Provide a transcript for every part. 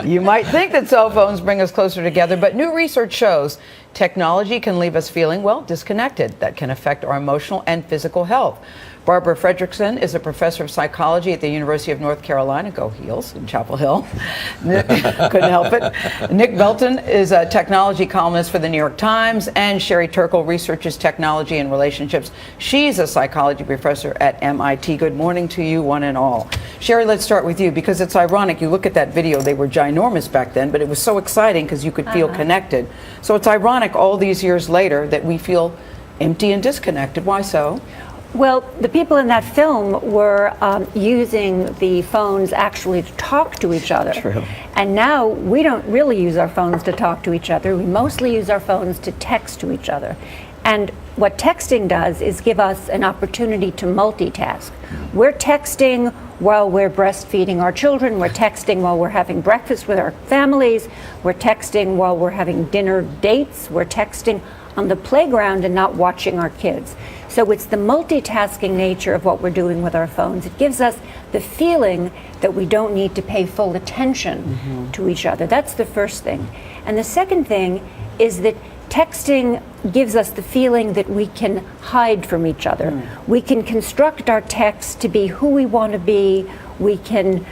You might think that cell phones bring us closer together, but new research shows technology can leave us feeling, well, disconnected. That can affect our emotional and physical health. Barbara Fredrickson is a professor of psychology at the University of North Carolina, go Heels, in Chapel Hill. Couldn't help it. Nick Belton is a technology columnist for the New York Times, and Sherry Turkle researches technology and relationships. She's a psychology professor at MIT. Good morning to you, one and all. Sherry, let's start with you, because it's ironic. You look at that video, they were ginormous back then, but it was so exciting because you could feel connected. So it's ironic all these years later that we feel empty and disconnected. Why so? Well, the people in that film were using the phones actually to talk to each other. True. And now we don't really use our phones to talk to each other. We mostly use our phones to text to each other. And what texting does is give us an opportunity to multitask. We're texting while we're breastfeeding our children. We're texting while we're having breakfast with our families. We're texting while we're having dinner dates. We're texting on the playground and not watching our kids. So it's the multitasking nature of what we're doing with our phones. It gives us the feeling that we don't need to pay full attention to each other. That's the first thing. And the second thing is that texting gives us the feeling that we can hide from each other. We can construct our text to be who we want to be. We can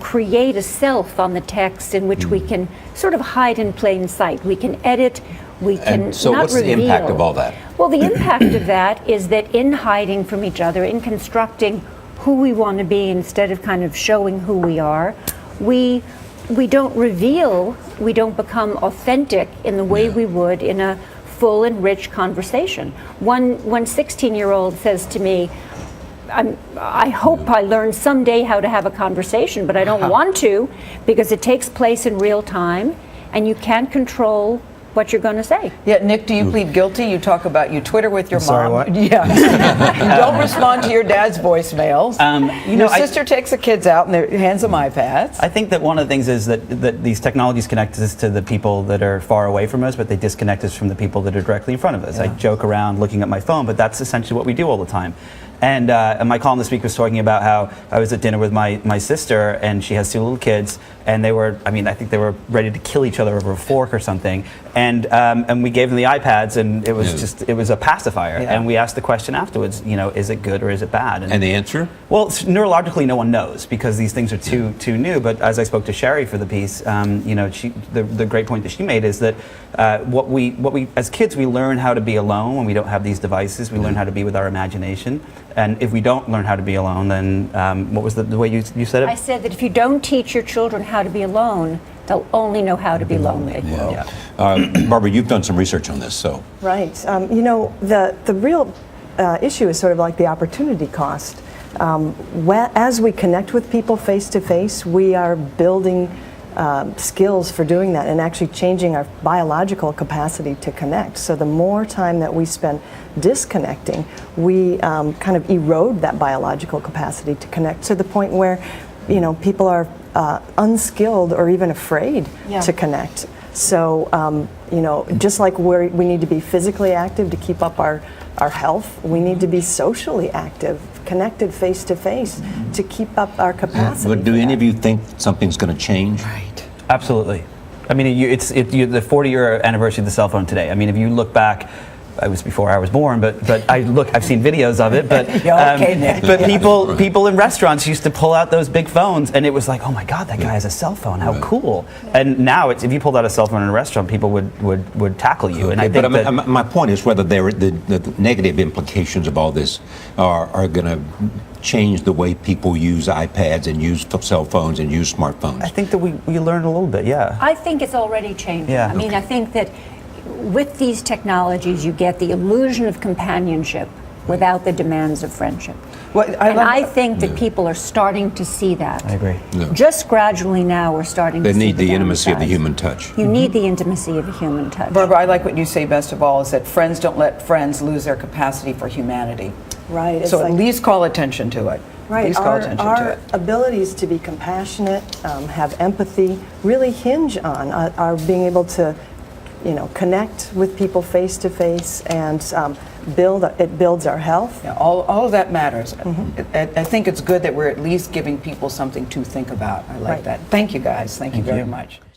create a self on the text in which we can sort of hide in plain sight. We can edit. We can and so not what's reveal. the impact of all that? Well, the impact of that is that in hiding from each other, in constructing who we want to be instead of kind of showing who we are, we don't reveal, we don't become authentic in the way we would in a full and rich conversation. One 16-year-old says to me, I hope I learn someday how to have a conversation, but I don't want to, because it takes place in real time and you can't control what you're going to say. Yeah, Nick, do you plead guilty? You talk about, you Twitter with your mom. Sorry, what? Yeah. You don't respond to your dad's voicemails. Your sister takes the kids out and hands them iPads. I think that one of the things is that these technologies connect us to the people that are far away from us, but they disconnect us from the people that are directly in front of us. I joke around looking at my phone, but that's essentially what we do all the time. And my column this week was talking about how I was at dinner with my sister, and she has two little kids, and they were, I think they were ready to kill each other over a fork or something. And we gave them the iPads, and it was it was a pacifier. Yeah. And we asked the question afterwards, is it good or is it bad? And the answer? Well, neurologically, no one knows because these things are too new. But as I spoke to Sherry for the piece, the great point that she made is that what we as kids we learn how to be alone when we don't have these devices. We learn how to be with our imagination. And if we don't learn how to be alone, then what was the way you said it? I said that if you don't teach your children how to be alone, they'll only know how to be lonely. Well, Barbara, you've done some research on this, so. Right. The real issue is sort of like the opportunity cost. As we connect with people face to face, we are building skills for doing that and actually changing our biological capacity to connect. So the more time that we spend disconnecting, we kind of erode that biological capacity to connect to the point where, people are unskilled or even afraid to connect. So, just like we need to be physically active to keep up our health, we need to be socially active, connected face to face to keep up our capacity. But do any of you think something's going to change? Right. Absolutely. It's the 40-year anniversary of the cell phone today. If you look back, it was before I was born, but I've seen videos of it. But but people in restaurants used to pull out those big phones, and it was like, oh my God, that guy has a cell phone. How cool! And now if you pulled out a cell phone in a restaurant, people would tackle you. And I think my point is whether the negative implications of all this are going to change the way people use iPads and use cell phones and use smartphones. I think that we learn a little bit. Yeah. I think it's already changing. Yeah. I think that with these technologies, you get the illusion of companionship without the demands of friendship. Well, I think that people are starting to see that. I agree. Just gradually now we're starting to see They need the intimacy of the downsides. human touch. You need the intimacy of a human touch. Barbara, I like what you say best of all, is that friends don't let friends lose their capacity for humanity. Right. It's So like, at least call attention to it. right. At least call attention to Our it. abilities to be compassionate, have empathy, really hinge on our being able to connect with people face to face and it builds our health. Yeah, all of that matters. I think it's good that we're at least giving people something to think about. I like Right. that. Thank you guys. Thank you very you. much.